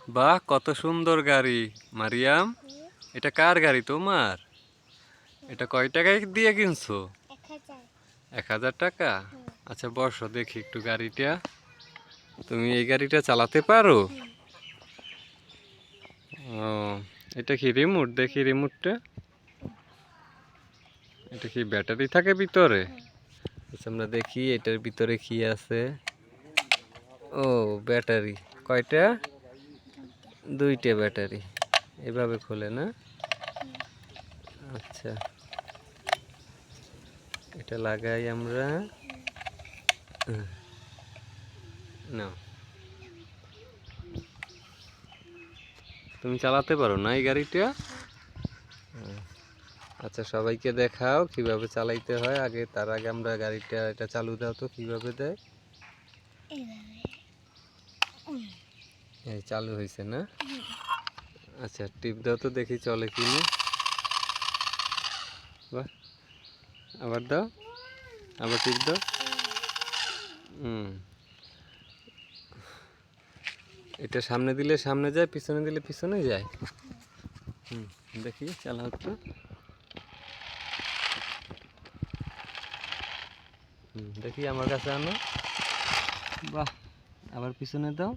বাহ, কত সুন্দর গাড়ি মারিয়াম। এটা কার গাড়ি? তোমার? এটা কয় টাকায় দিয়ে কিনছো? 1000 টাকা। আচ্ছা বসো, দেখি একটু গাড়িটা। তুমি এই গাড়িটা চালাতে পারো? ও, এটা কি রিমোট? দেখি রিমোটটা। এটা কি ব্যাটারি থাকে ভিতরে? আচ্ছা আমরা দেখি এটার ভিতরে কি আছে। ও, ব্যাটারি কয়টা? 2টা ব্যাটারি। এভাবে খোলে না? আচ্ছা, এটা লাগাই আমরা। না, তুমি চালাতে পারো না এই গাড়িটা? আচ্ছা সবাইকে দেখাও কিভাবে চালাইতে হয় আগে। তার আগে আমরা গাড়িটা এটা চালু দাও তো, কিভাবে দেয়। এই চালু হয়েছে না? আচ্ছা টিপ দাও তো দেখি চলে কি না। বাহ, আবার দাও, আবার টিপ দাও। এটা সামনে দিলে সামনে যায়, পিছনে দিলে পিছনে যায়। দেখি চালাও তো। দেখি আমার কাছে আনো। বাহ, আবার পিছনে দাও।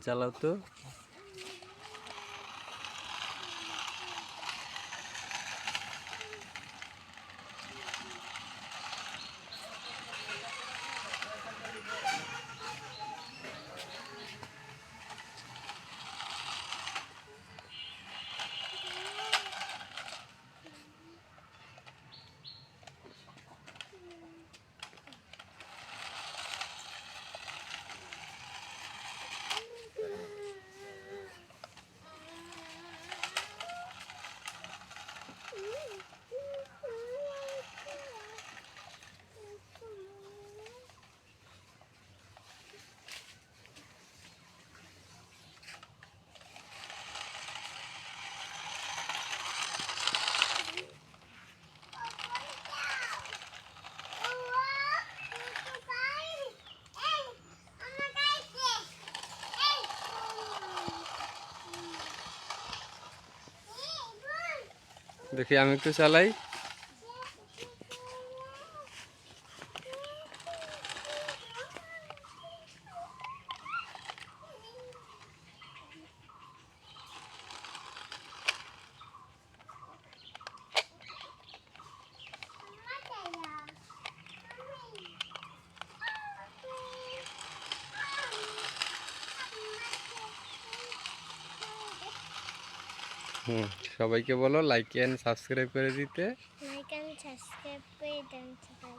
চালাও তো। দেখি আমি একটু চালাই। সবাইকে বলো লাইক এন্ড সাবস্ক্রাইব করে দিতে। লাইক এন্ড সাবস্ক্রাইব করে দেন সবাই।